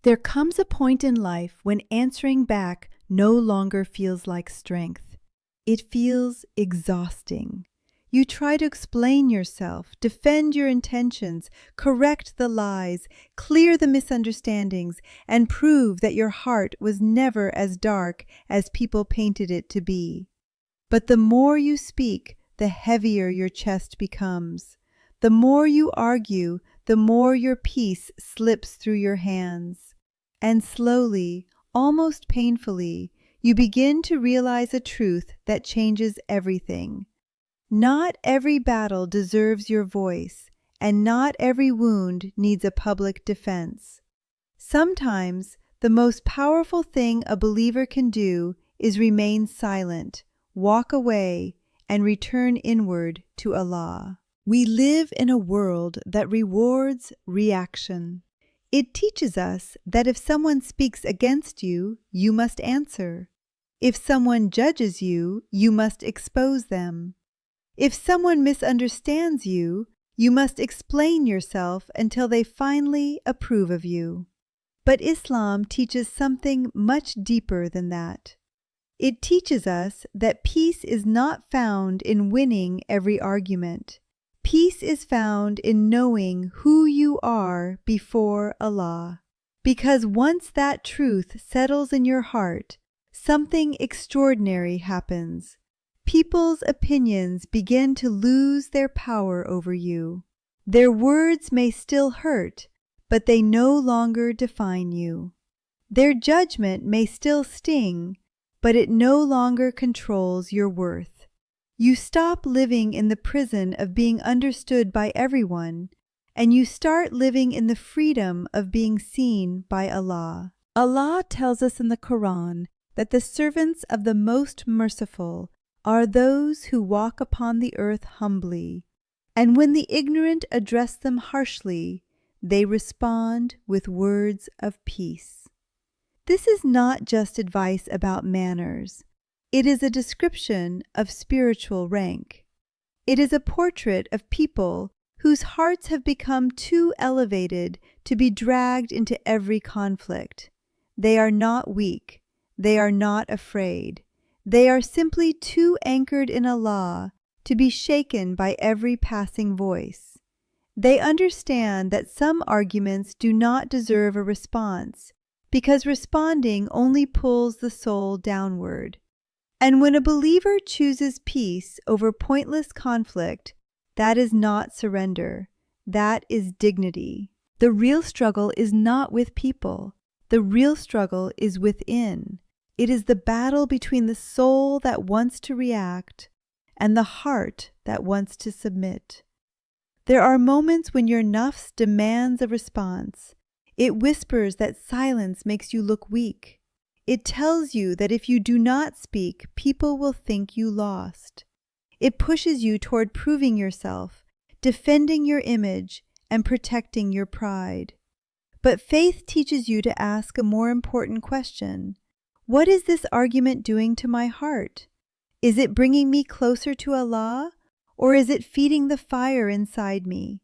There comes a point in life when answering back no longer feels like strength. It feels exhausting. You try to explain yourself, defend your intentions, correct the lies, clear the misunderstandings, and prove that your heart was never as dark as people painted it to be. But the more you speak, the heavier your chest becomes. The more you argue, the more your peace slips through your hands. And slowly, almost painfully, you begin to realize a truth that changes everything. Not every battle deserves your voice, and not every wound needs a public defense. Sometimes, the most powerful thing a believer can do is remain silent, walk away, and return inward to Allah. We live in a world that rewards reaction. It teaches us that if someone speaks against you, you must answer. If someone judges you, you must expose them. If someone misunderstands you, you must explain yourself until they finally approve of you. But Islam teaches something much deeper than that. It teaches us that peace is not found in winning every argument. Peace is found in knowing who you are before Allah. Because once that truth settles in your heart, something extraordinary happens. People's opinions begin to lose their power over you. Their words may still hurt, but they no longer define you. Their judgment may still sting, but it no longer controls your worth. You stop living in the prison of being understood by everyone, and you start living in the freedom of being seen by Allah. Allah tells us in the Quran that the servants of the Most Merciful are those who walk upon the earth humbly, and when the ignorant address them harshly, they respond with words of peace. This is not just advice about manners. It is a description of spiritual rank. It is a portrait of people whose hearts have become too elevated to be dragged into every conflict. They are not weak. They are not afraid. They are simply too anchored in Allah to be shaken by every passing voice. They understand that some arguments do not deserve a response, because responding only pulls the soul downward. And when a believer chooses peace over pointless conflict, that is not surrender. That is dignity. The real struggle is not with people. The real struggle is within. It is the battle between the soul that wants to react and the heart that wants to submit. There are moments when your nafs demands a response. It whispers that silence makes you look weak. It tells you that if you do not speak, people will think you lost. It pushes you toward proving yourself, defending your image, and protecting your pride. But faith teaches you to ask a more important question. What is this argument doing to my heart? Is it bringing me closer to Allah, or is it feeding the fire inside me?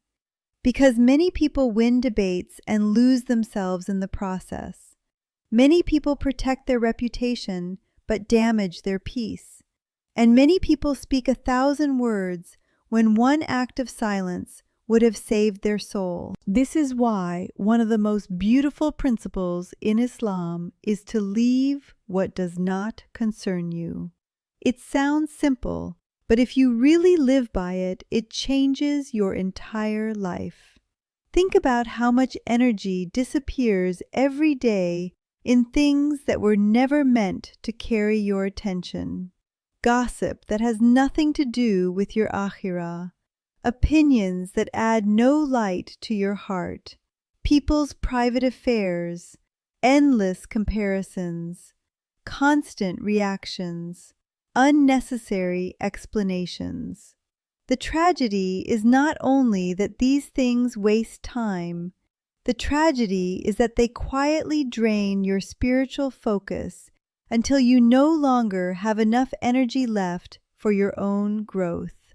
Because many people win debates and lose themselves in the process. Many people protect their reputation, but damage their peace. And many people speak 1,000 words when one act of silence would have saved their soul. This is why one of the most beautiful principles in Islam is to leave what does not concern you. It sounds simple, but if you really live by it, it changes your entire life. Think about how much energy disappears every day in things that were never meant to carry your attention. Gossip that has nothing to do with your akhirah. Opinions that add no light to your heart. People's private affairs. Endless comparisons. Constant reactions. Unnecessary explanations. The tragedy is not only that these things waste time. The tragedy is that they quietly drain your spiritual focus until you no longer have enough energy left for your own growth.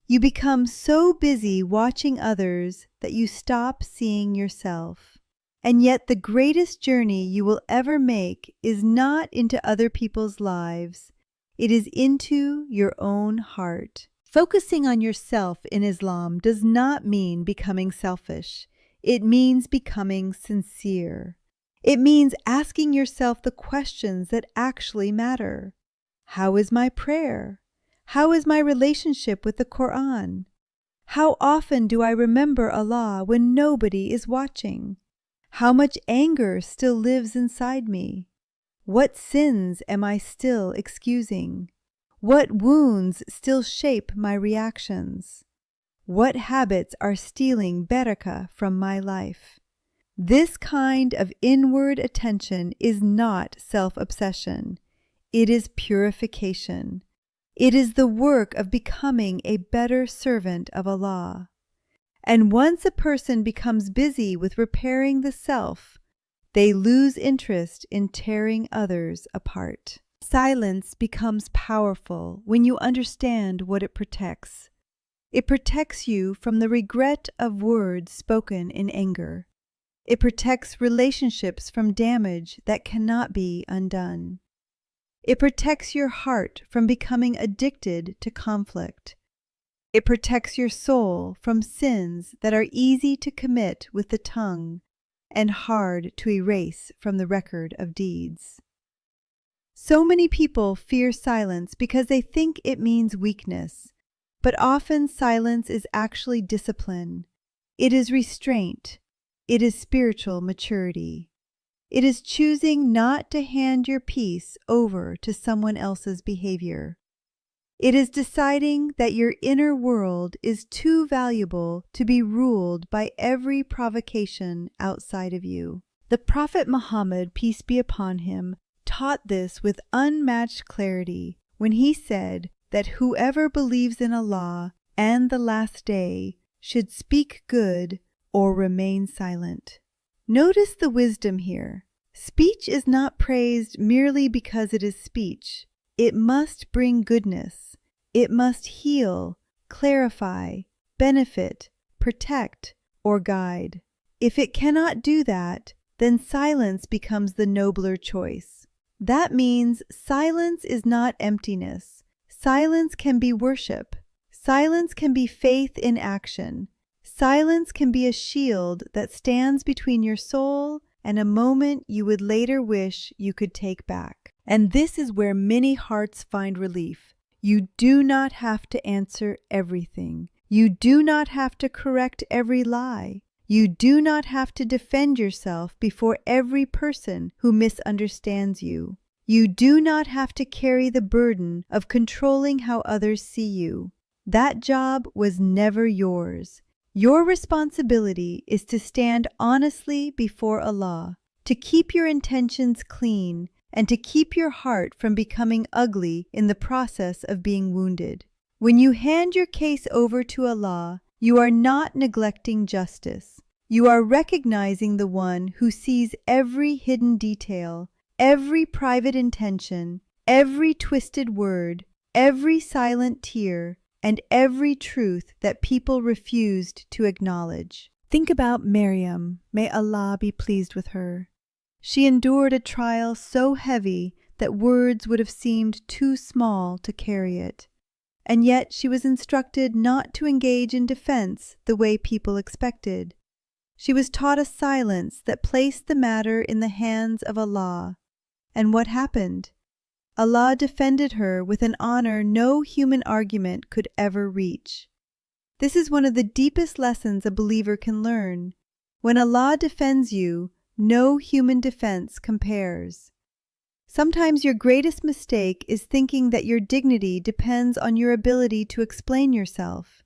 You become so busy watching others that you stop seeing yourself. And yet the greatest journey you will ever make is not into other people's lives. It is into your own heart. Focusing on yourself in Islam does not mean becoming selfish. It means becoming sincere. It means asking yourself the questions that actually matter. How is my prayer? How is my relationship with the Quran? How often do I remember Allah when nobody is watching? How much anger still lives inside me? What sins am I still excusing? What wounds still shape my reactions? What habits are stealing barakah from my life? This kind of inward attention is not self-obsession. It is purification. It is the work of becoming a better servant of Allah. And once a person becomes busy with repairing the self, they lose interest in tearing others apart. Silence becomes powerful when you understand what it protects. It protects you from the regret of words spoken in anger. It protects relationships from damage that cannot be undone. It protects your heart from becoming addicted to conflict. It protects your soul from sins that are easy to commit with the tongue and hard to erase from the record of deeds. So many people fear silence because they think it means weakness, but often silence is actually discipline. It is restraint. It is spiritual maturity. It is choosing not to hand your peace over to someone else's behavior. It is deciding that your inner world is too valuable to be ruled by every provocation outside of you. The Prophet Muhammad, peace be upon him, taught this with unmatched clarity when he said that whoever believes in Allah and the last day should speak good or remain silent. Notice the wisdom here. Speech is not praised merely because it is speech. It must bring goodness. It must heal, clarify, benefit, protect, or guide. If it cannot do that, then silence becomes the nobler choice. That means silence is not emptiness. Silence can be worship. Silence can be faith in action. Silence can be a shield that stands between your soul and a moment you would later wish you could take back. And this is where many hearts find relief. You do not have to answer everything. You do not have to correct every lie. You do not have to defend yourself before every person who misunderstands you. You do not have to carry the burden of controlling how others see you. That job was never yours. Your responsibility is to stand honestly before Allah, to keep your intentions clean, and to keep your heart from becoming ugly in the process of being wounded. When you hand your case over to Allah, you are not neglecting justice. You are recognizing the one who sees every hidden detail, every private intention, every twisted word, every silent tear, and every truth that people refused to acknowledge. Think about Maryam. May Allah be pleased with her. She endured a trial so heavy that words would have seemed too small to carry it. And yet she was instructed not to engage in defense the way people expected. She was taught a silence that placed the matter in the hands of Allah. And what happened? Allah defended her with an honor no human argument could ever reach. This is one of the deepest lessons a believer can learn. When Allah defends you, no human defense compares. Sometimes your greatest mistake is thinking that your dignity depends on your ability to explain yourself.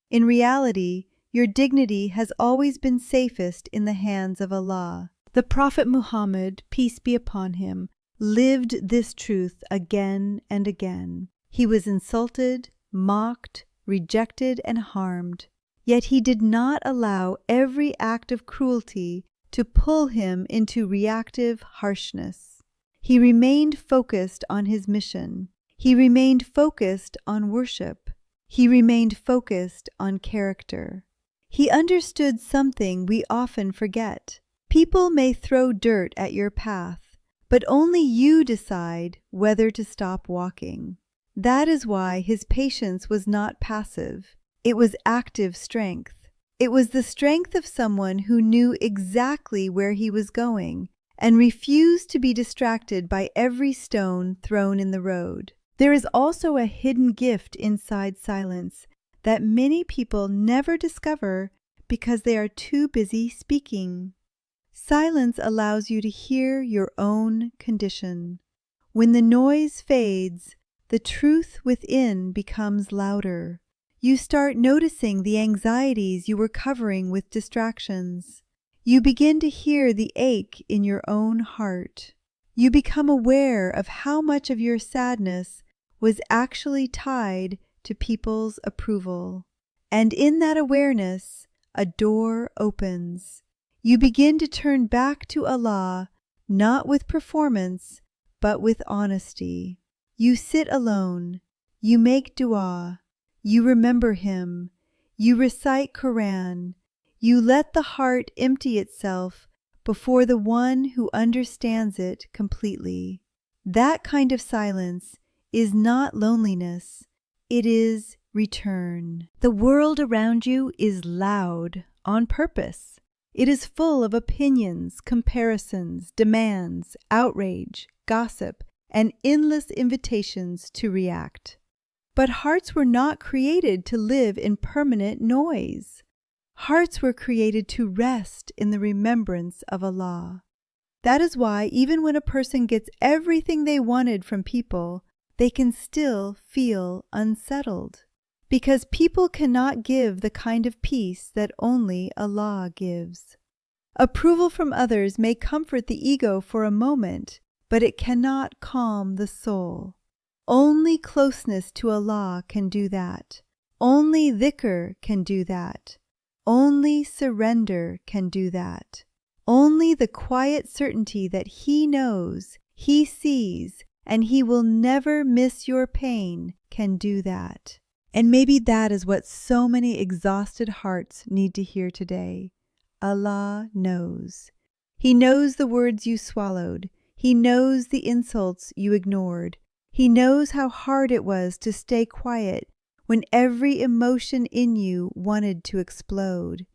In reality, your dignity has always been safest in the hands of Allah. The Prophet Muhammad, peace be upon him, lived this truth again and again. He was insulted, mocked, rejected, and harmed. Yet he did not allow every act of cruelty to pull him into reactive harshness. He remained focused on his mission. He remained focused on worship. He remained focused on character. He understood something we often forget. People may throw dirt at your path, but only you decide whether to stop walking. That is why his patience was not passive. It was active strength. It was the strength of someone who knew exactly where he was going and refused to be distracted by every stone thrown in the road. There is also a hidden gift inside silence that many people never discover because they are too busy speaking. Silence allows you to hear your own condition. When the noise fades, the truth within becomes louder. You start noticing the anxieties you were covering with distractions. You begin to hear the ache in your own heart. You become aware of how much of your sadness was actually tied to people's approval. And in that awareness, a door opens. You begin to turn back to Allah, not with performance, but with honesty. You sit alone. You make dua. You remember Him. You recite Quran. You let the heart empty itself before the one who understands it completely. That kind of silence is not loneliness. It is return. The world around you is loud on purpose. It is full of opinions, comparisons, demands, outrage, gossip, and endless invitations to react. But hearts were not created to live in permanent noise. Hearts were created to rest in the remembrance of Allah. That is why even when a person gets everything they wanted from people, they can still feel unsettled. Because people cannot give the kind of peace that only Allah gives. Approval from others may comfort the ego for a moment, but it cannot calm the soul. Only closeness to Allah can do that. Only dhikr can do that. Only surrender can do that. Only the quiet certainty that He knows, He sees, and He will never miss your pain can do that. And maybe that is what so many exhausted hearts need to hear today. Allah knows. He knows the words you swallowed. He knows the insults you ignored. He knows how hard it was to stay quiet when every emotion in you wanted to explode.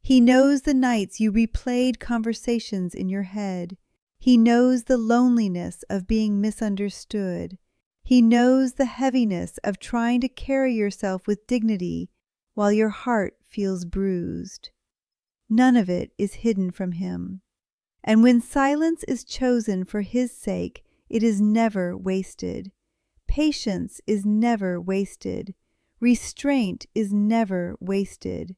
He knows the nights you replayed conversations in your head. He knows the loneliness of being misunderstood. He knows the heaviness of trying to carry yourself with dignity while your heart feels bruised. None of it is hidden from Him. And when silence is chosen for His sake, it is never wasted. Patience is never wasted. Restraint is never wasted.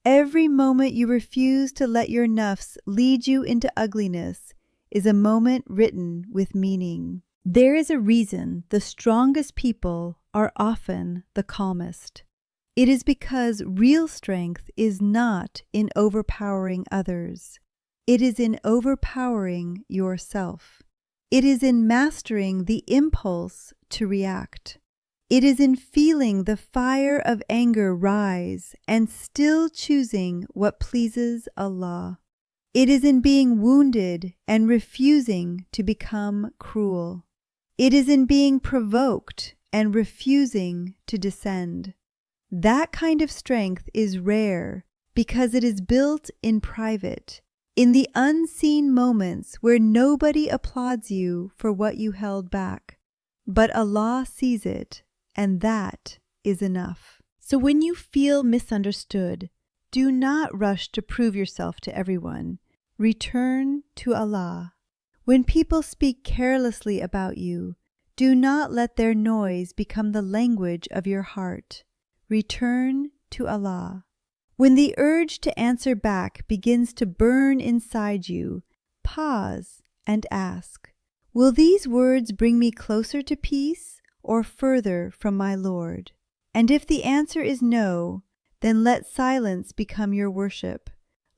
Every moment you refuse to let your nafs lead you into ugliness is a moment written with meaning. There is a reason the strongest people are often the calmest. It is because real strength is not in overpowering others. It is in overpowering yourself. It is in mastering the impulse to react. It is in feeling the fire of anger rise and still choosing what pleases Allah. It is in being wounded and refusing to become cruel. It is in being provoked and refusing to descend. That kind of strength is rare because it is built in private, in the unseen moments where nobody applauds you for what you held back. But Allah sees it, and that is enough. So when you feel misunderstood, do not rush to prove yourself to everyone. Return to Allah. When people speak carelessly about you, do not let their noise become the language of your heart. Return to Allah. When the urge to answer back begins to burn inside you, pause and ask, will these words bring me closer to peace or further from my Lord? And if the answer is no, then let silence become your worship.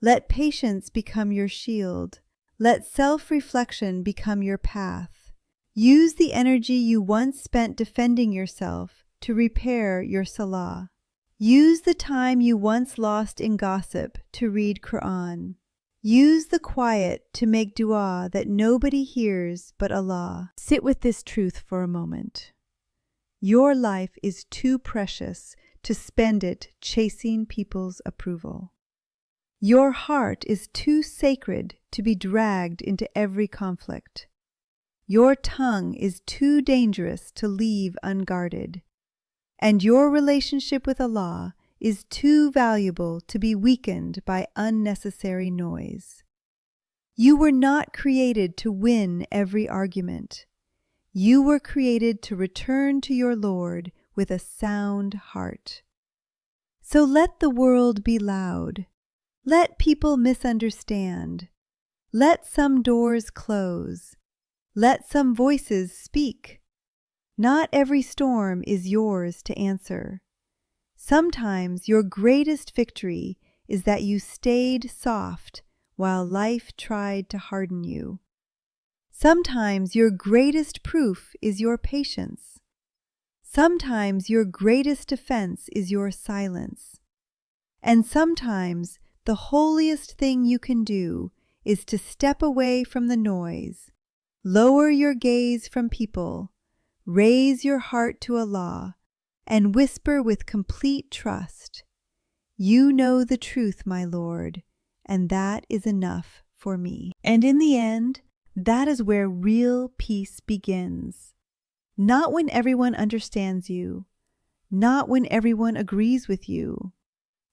Let patience become your shield. Let self-reflection become your path. Use the energy you once spent defending yourself to repair your salah. Use the time you once lost in gossip to read Quran. Use the quiet to make dua that nobody hears but Allah. Sit with this truth for a moment. Your life is too precious to spend it chasing people's approval. Your heart is too sacred to be dragged into every conflict. Your tongue is too dangerous to leave unguarded. And your relationship with Allah is too valuable to be weakened by unnecessary noise. You were not created to win every argument. You were created to return to your Lord with a sound heart. So let the world be loud. Let people misunderstand. Let some doors close. Let some voices speak. Not every storm is yours to answer. Sometimes your greatest victory is that you stayed soft while life tried to harden you. Sometimes your greatest proof is your patience. Sometimes your greatest defense is your silence. And sometimes the holiest thing you can do is to step away from the noise, lower your gaze from people, raise your heart to Allah, and whisper with complete trust, "You know the truth, my Lord, and that is enough for me." And in the end, that is where real peace begins. Not when everyone understands you, not when everyone agrees with you,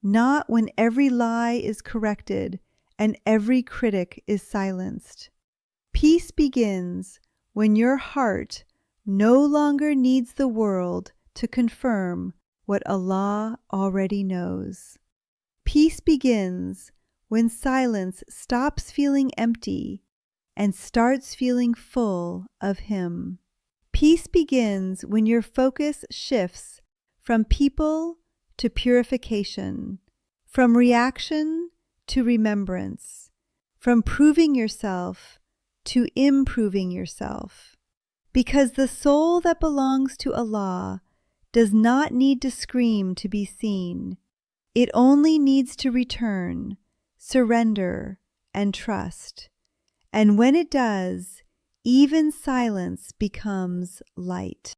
not when every lie is corrected and every critic is silenced. Peace begins when your heart no longer needs the world to confirm what Allah already knows. Peace begins when silence stops feeling empty and starts feeling full of Him. Peace begins when your focus shifts from people to purification, from reaction to remembrance, from proving yourself to improving yourself. Because the soul that belongs to Allah does not need to scream to be seen. It only needs to return, surrender, and trust. And when it does, even silence becomes light.